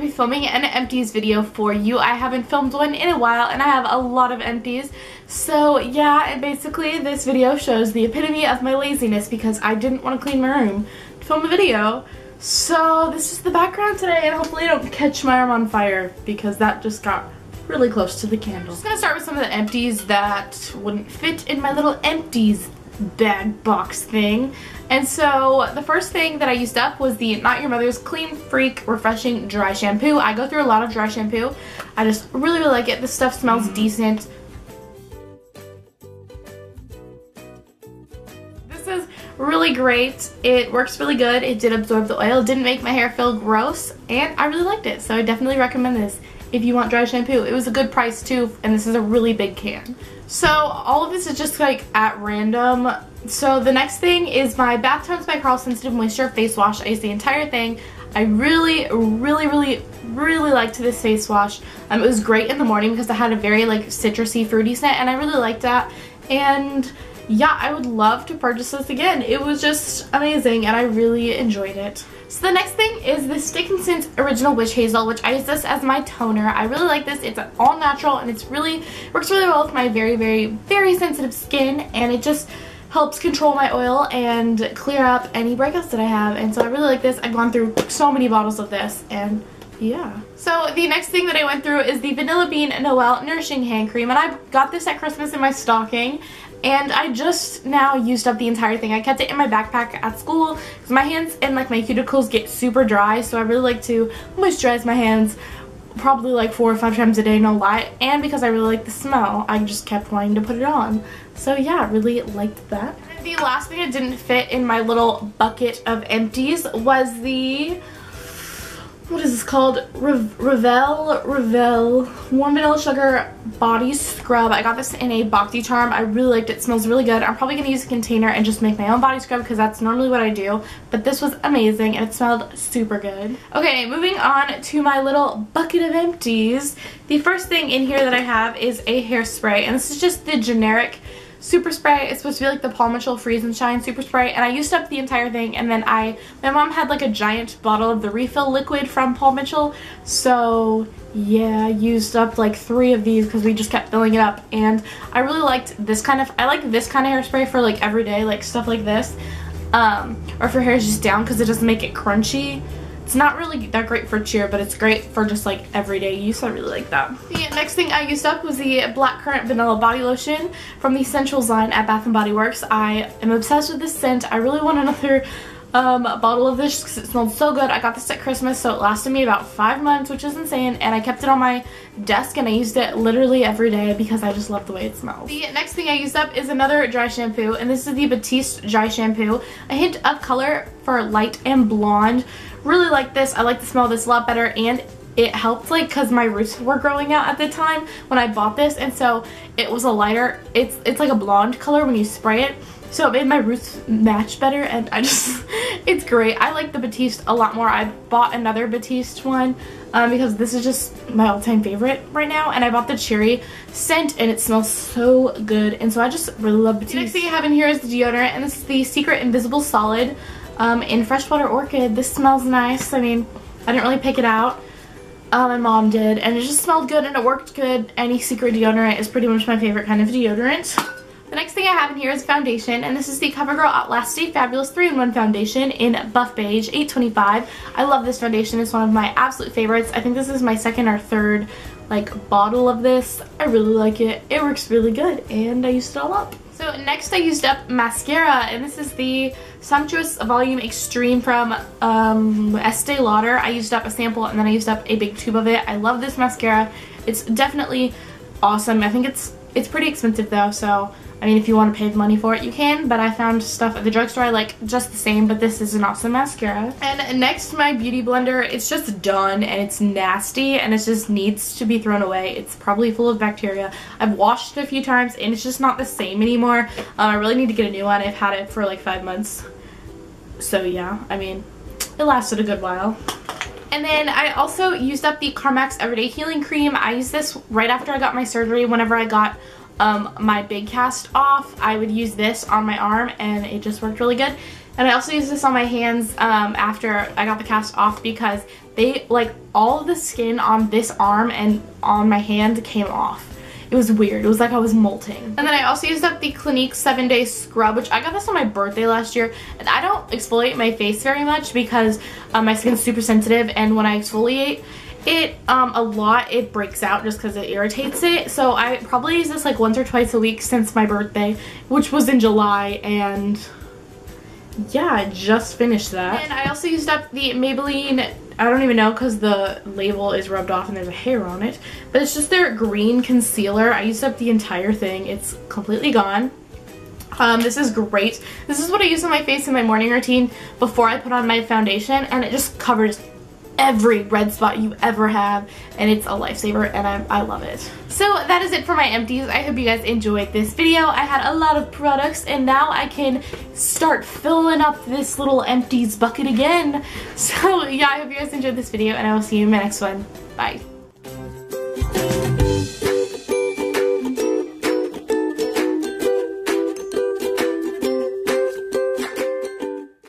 be filming an Empties video for you. I haven't filmed one in a while and I have a lot of Empties. So yeah, and basically this video shows the epitome of my laziness because I didn't want to clean my room to film a video. So this is the background today, and hopefully I don't catch my arm on fire because that just got really close to the candle. I'm just going to start with some of the Empties that wouldn't fit in my little Empties bag box thing. And so the first thing that I used up was the Not Your Mother's Clean Freak Refreshing Dry Shampoo. I go through a lot of dry shampoo. I just really like it. This stuff smells decent. This is really great. It works really good. It did absorb the oil. It didn't make my hair feel gross, and I really liked it. So I definitely recommend this if you want dry shampoo. It was a good price too, and this is a really big can. So all of this is just like at random. So the next thing is my Bath Tones by Carl Sensitive Moisture face wash. I used the entire thing. I really liked this face wash. It was great in the morning because it had a very like citrusy, fruity scent, and I really liked that. And yeah, I would love to purchase this again. It was just amazing and I really enjoyed it. So the next thing is the Stick & Scents Original Witch Hazel, which I use this as my toner. I really like this. It's all natural and it's works really well with my very sensitive skin, and it just helps control my oil and clear up any breakouts that I have. And so I really like this. I've gone through so many bottles of this, and yeah. So the next thing that I went through is the Vanilla Bean Noel Nourishing Hand Cream, and I got this at Christmas in my stocking. And I just now used up the entire thing. I kept it in my backpack at school because my hands and like my cuticles get super dry, so I really like to moisturize my hands probably like 4 or 5 times a day, no lie. And because I really like the smell, I just kept wanting to put it on. So yeah, I really liked that. And the last thing that didn't fit in my little bucket of Empties was the, what is this called? Ravel Warm Vanilla Sugar Body Scrub. I got this in a Bhakti Charm. I really liked it. It smells really good. I'm probably going to use a container and just make my own body scrub because that's normally what I do. But this was amazing and it smelled super good. Okay, moving on to my little bucket of Empties. The first thing in here that I have is a hairspray, and this is just the generic super spray. It's supposed to be like the Paul Mitchell Freeze and Shine super spray, and I used up the entire thing. And then my mom had like a giant bottle of the refill liquid from Paul Mitchell, so yeah, I used up like 3 of these because we just kept filling it up. And I really liked this kind of, I like this kind of hairspray for like everyday, like stuff like this, or for hair's just down because it doesn't make it crunchy. It's not really that great for cheer, but it's great for just like everyday use. I really like that. The next thing I used up was the Blackcurrant Vanilla Body Lotion from the Essentials line at Bath & Body Works. I am obsessed with this scent. I really want another bottle of this because it smelled so good. I got this at Christmas, so it lasted me about 5 months, which is insane, and I kept it on my desk and I used it literally every day because I just love the way it smells. The next thing I used up is another dry shampoo, and this is the Batiste Dry Shampoo. A hint of color for light and blonde. Really like this. I like the smell of this a lot better, and it helped like because my roots were growing out at the time when I bought this, and so it was a lighter, it's like a blonde color when you spray it, so it made my roots match better, and I just it's great. I like the Batiste a lot more. I bought another Batiste one because this is just my all-time favorite right now, and I bought the cherry scent and it smells so good, and so I just really love Batiste. The next thing I have in here is the deodorant, and this is the Secret Invisible Solid in Freshwater Orchid. This smells nice. I mean, I didn't really pick it out. My mom did, and it just smelled good and it worked good. Any Secret deodorant is pretty much my favorite kind of deodorant. The next thing I have in here is foundation, and this is the CoverGirl Outlast Stay Fabulous 3-in-1 foundation in Buff Beige 825. I love this foundation. It's one of my absolute favorites. I think this is my second or third like bottle of this. I really like it. It works really good, and I used it all up. So next I used up mascara, and this is the Sumptuous Volume Extreme from Estee Lauder. I used up a sample and then I used up a big tube of it. I love this mascara. It's definitely awesome. I think it's pretty expensive though, so I mean if you want to pay the money for it you can, but I found stuff at the drugstore I like just the same, but this is an awesome mascara. And next, my beauty blender. It's just done and it's nasty and it just needs to be thrown away. It's probably full of bacteria. I've washed it a few times and it's just not the same anymore. I really need to get a new one. I've had it for like 5 months. So yeah, I mean, it lasted a good while. And then I also used up the Carmax Everyday Healing Cream. I used this right after I got my surgery. Whenever I got my big cast off, I would use this on my arm and it just worked really good. And I also used this on my hands after I got the cast off because they, like, all of the skin on this arm and on my hand came off. It was weird. It was like I was molting. And then I also used up the Clinique 7-Day Scrub, which I got this on my birthday last year. And I don't exfoliate my face very much because my skin's super sensitive, and when I exfoliate it a lot, it breaks out just because it irritates it. So I probably use this like once or twice a week since my birthday, which was in July, and yeah, I just finished that. And I also used up the Maybelline, I don't even know because the label is rubbed off and there's a hair on it, but it's just their green concealer. I used up the entire thing. It's completely gone. This is great. This is what I use on my face in my morning routine before I put on my foundation, and it just covers every red spot you ever have, and it's a lifesaver, and I love it. So that is it for my empties. I hope you guys enjoyed this video. I had a lot of products, and now I can start filling up this little empties bucket again. So yeah, I hope you guys enjoyed this video, and I will see you in my next one. Bye.